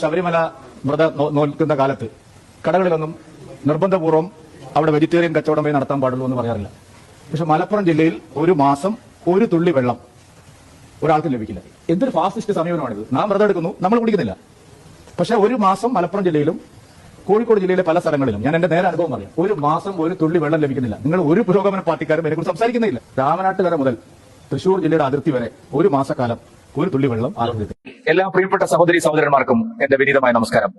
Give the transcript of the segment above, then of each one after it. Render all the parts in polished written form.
ശബരിമല വ്രത നോൽക്കുന്ന കാലത്ത് കടകളിലൊന്നും നിർബന്ധപൂർവ്വം അവിടെ വെജിറ്റേറിയൻ കച്ചവടമേ നടത്താൻ പാടുള്ളൂ എന്ന് പറയാറില്ല. പക്ഷെ മലപ്പുറം ജില്ലയിൽ ഒരു മാസം ഒരു തുള്ളി വെള്ളം ഒരാൾക്കും ലഭിക്കില്ല. എന്തൊരു ഫാസിസ്റ്റ് സമീപനമാണിത്. നാം വ്രതം എടുക്കുന്നു, നമ്മൾ കുടിക്കുന്നില്ല. പക്ഷെ ഒരു മാസം മലപ്പുറം ജില്ലയിലും കോഴിക്കോട് ജില്ലയിലെ പല സ്ഥലങ്ങളിലും, ഞാൻ എന്റെ നേരെ അനുഭവം പറയാം, ഒരു മാസം ഒരു തുള്ളി വെള്ളം ലഭിക്കുന്നില്ല. നിങ്ങൾ ഒരു പുരോഗമന പാർട്ടിക്കാരും എന്നെക്കുറിച്ച് സംസാരിക്കുന്നില്ല. രാമനാട്ടുകര മുതൽ തൃശൂർ ജില്ലയുടെ അതിർത്തി വരെ ഒരു മാസക്കാലം ഒരു തുള്ളി വെള്ളം ആരോഗ്യത്തിൽ. എല്ലാ പ്രിയപ്പെട്ട സഹോദരി സഹോദരന്മാർക്കും എന്റെ വിനീതമായ നമസ്കാരം.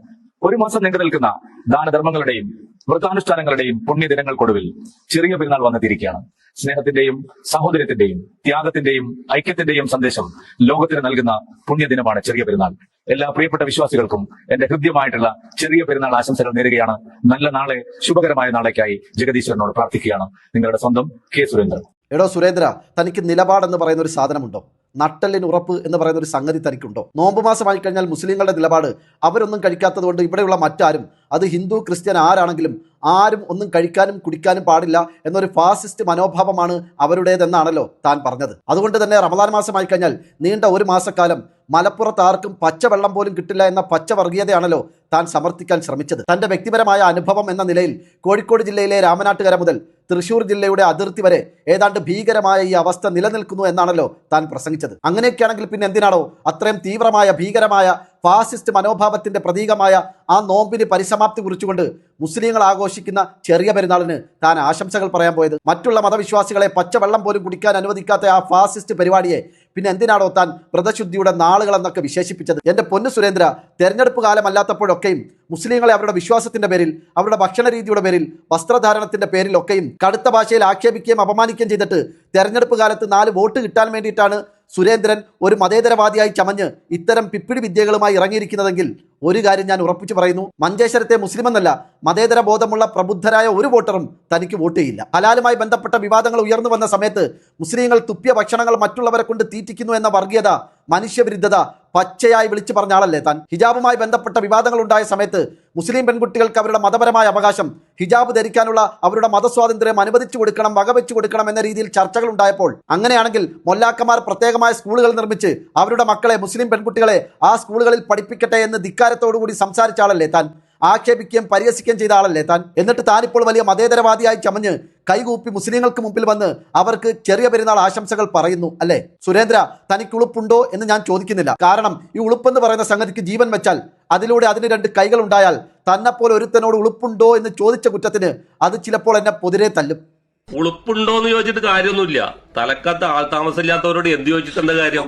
ഒരു മാസം നീണ്ടു നിൽക്കുന്ന ദാനധർമ്മങ്ങളുടെയും വ്രതാനുഷ്ഠാനങ്ങളുടെയും പുണ്യദിനങ്ങൾക്കൊടുവിൽ ചെറിയ പെരുന്നാൾ വന്നെത്തിയിരിക്കുകയാണ്. സ്നേഹത്തിന്റെയും സഹോദര്യത്തിന്റെയും ത്യാഗത്തിന്റെയും ഐക്യത്തിന്റെയും സന്ദേശം ലോകത്തിന് നൽകുന്ന പുണ്യദിനമാണ് ചെറിയ പെരുന്നാൾ. എല്ലാ പ്രിയപ്പെട്ട വിശ്വാസികൾക്കും എന്റെ ഹൃദ്യമായിട്ടുള്ള ചെറിയ പെരുന്നാൾ ആശംസകൾ നേരുകയാണ്. നല്ല നാളെ, ശുഭകരമായ നാളേക്കായി ജഗദീശ്വരനോട് പ്രാർത്ഥിക്കുകയാണ്. നിങ്ങളുടെ സ്വന്തം കെ സുരേന്ദ്രൻ. എടോ സുരേന്ദ്ര, തനിക്ക് നിലപാടെന്ന് പറയുന്ന ഒരു സാധനമുണ്ടോ? നട്ടലിന് ഉറപ്പ് എന്ന് പറയുന്ന ഒരു സംഗതി തനിക്കുണ്ടോ? നോമ്പ് മാസമായി കഴിഞ്ഞാൽ മുസ്ലിങ്ങളുടെ നിലപാട് അവരൊന്നും കഴിക്കാത്തത് കൊണ്ട് ഇവിടെയുള്ള മറ്റാരും, അത് ഹിന്ദു ക്രിസ്ത്യൻ ആരാണെങ്കിലും ആരും ഒന്നും കഴിക്കാനും കുടിക്കാനും പാടില്ല എന്നൊരു ഫാസിസ്റ്റ് മനോഭാവമാണ് അവരുടേതെന്നാണല്ലോ താൻ പറഞ്ഞത്. അതുകൊണ്ട് തന്നെ റമദാൻ മാസമായി കഴിഞ്ഞാൽ നീണ്ട ഒരു മാസക്കാലം മലപ്പുറത്ത് ആർക്കും പച്ചവെള്ളം പോലും കിട്ടില്ല എന്ന പച്ചവർഗീയതയാണല്ലോ താൻ സമർത്ഥിക്കാൻ ശ്രമിച്ചത്. തൻ്റെ വ്യക്തിപരമായ അനുഭവം എന്ന നിലയിൽ കോഴിക്കോട് ജില്ലയിലെ രാമനാട്ടുകര മുതൽ തൃശൂർ ജില്ലയുടെ അതിർത്തി വരെ ഏതാണ്ട് ഭീകരമായ ഈ അവസ്ഥ നിലനിൽക്കുന്നു എന്നാണല്ലോ താൻ പ്രസംഗിച്ചത്. അങ്ങനെയൊക്കെയാണെങ്കിൽ പിന്നെ എന്തിനാണോ അത്രയും തീവ്രമായ ഭീകരമായ ഫാസിസ്റ്റ് മനോഭാവത്തിന്റെ പ്രതീകമായ ആ നോമ്പിന് പരിസമാപ്തി കുറിച്ചുകൊണ്ട് മുസ്ലിങ്ങൾ ആഘോഷിക്കുന്ന ചെറിയ പെരുന്നാളിന് താൻ ആശംസകൾ പറയാൻ പോയത്? മറ്റുള്ള മതവിശ്വാസികളെ പച്ചവെള്ളം പോലും കുടിക്കാൻ അനുവദിക്കാത്ത ആ ഫാസിസ്റ്റ് പരിപാടിയെ പിന്നെ എന്തിനാണോ താൻ വ്രതശുദ്ധിയുടെ നാളുകൾ എന്നൊക്കെ വിശേഷിപ്പിച്ചത്? എന്റെ പൊന്നു സുരേന്ദ്ര, തെരഞ്ഞെടുപ്പ് കാലമല്ലാത്തപ്പോഴൊക്കെയും മുസ്ലിങ്ങളെ അവരുടെ വിശ്വാസത്തിന്റെ പേരിൽ, അവരുടെ ഭക്ഷണ രീതിയുടെ പേരിൽ, വസ്ത്രധാരണത്തിന്റെ പേരിലൊക്കെയും കടുത്ത ഭാഷയിൽ ആക്ഷേപിക്കുകയും അപമാനിക്കുകയും ചെയ്തിട്ട് തെരഞ്ഞെടുപ്പ് കാലത്ത് 4 വോട്ട് കിട്ടാൻ വേണ്ടിയിട്ടാണ് സുരേന്ദ്രൻ ഒരു മതേതരവാദിയായി ചമഞ്ഞ് ഇത്തരം പിപ്പിടി വിദ്യകളുമായി ഇറങ്ങിയിരിക്കുന്നതെങ്കിൽ ഒരു കാര്യം ഞാൻ ഉറപ്പിച്ചു പറയുന്നു, മഞ്ചേശ്വരത്തെ മുസ്ലിം എന്നല്ല, മതേതര ബോധമുള്ള പ്രബുദ്ധരായ ഒരു വോട്ടറും തനിക്ക് വോട്ട് ചെയ്യില്ല. ഹലാലുമായി ബന്ധപ്പെട്ട വിവാദങ്ങൾ ഉയർന്നു വന്ന സമയത്ത് മുസ്ലിങ്ങൾ തുപ്പിയ ഭക്ഷണങ്ങൾ മറ്റുള്ളവരെ കൊണ്ട് തീറ്റിക്കുന്നു എന്ന വർഗീയത, മനുഷ്യവിരുദ്ധത പച്ചയായി വിളിച്ചു പറഞ്ഞ ആളല്ലേ താൻ? ഹിജാബുമായി ബന്ധപ്പെട്ട വിവാദങ്ങൾ ഉണ്ടായ സമയത്ത് മുസ്ലിം പെൺകുട്ടികൾക്ക് അവരുടെ മതപരമായ അവകാശം, ഹിജാബ് ധരിക്കാനുള്ള അവരുടെ മതസ്വാതന്ത്ര്യം അനുവദിച്ചു കൊടുക്കണം, വകവെച്ചു കൊടുക്കണം എന്ന രീതിയിൽ ചർച്ചകൾ ഉണ്ടായപ്പോൾ, അങ്ങനെയാണെങ്കിൽ മൊല്ലാക്കമാർ പ്രത്യേകമായ സ്കൂളുകൾ നിർമ്മിച്ച് അവരുടെ മക്കളെ, മുസ്ലിം പെൺകുട്ടികളെ ആ സ്കൂളുകളിൽ പഠിപ്പിക്കട്ടെ എന്ന് ധിക്കാരത്തോടുകൂടി സംസാരിച്ച ആളല്ലേ താൻ? ആക്ഷേപിക്കുകയും പരിഹസിക്കുകയും ചെയ്ത ആളല്ലേ താൻ? എന്നിട്ട് താനിപ്പോൾ വലിയ മതേതരവാദിയായി ചമഞ്ഞ് കൈകൂപ്പി മുസ്ലിങ്ങൾക്ക് മുമ്പിൽ വന്ന് അവർക്ക് ചെറിയ പെരുന്നാൾ ആശംസകൾ പറയുന്നു അല്ലേ? സുരേന്ദ്ര, തനിക്ക് ഉളുപ്പുണ്ടോ എന്ന് ഞാൻ ചോദിക്കുന്നില്ല. കാരണം ഈ ഉളുപ്പെന്ന് പറയുന്ന സംഗതിക്ക് ജീവൻ വെച്ചാൽ, അതിലൂടെ അതിന് 2 കൈകൾ ഉണ്ടായാൽ, തന്നെപ്പോലെ ഒരുത്തനോട് ഉളുപ്പുണ്ടോ എന്ന് ചോദിച്ച കുറ്റത്തിന് അത് ചിലപ്പോൾ എന്നെ പൊതിരെ തല്ലും. ഉളുപ്പുണ്ടോന്ന് ചോദിച്ചിട്ട് കാര്യമൊന്നുമില്ല. തലക്കത്ത് ആൾ താമസമില്ലാത്തവരോട് എന്ത് ചോദിച്ചിട്ട് എന്താ കാര്യം?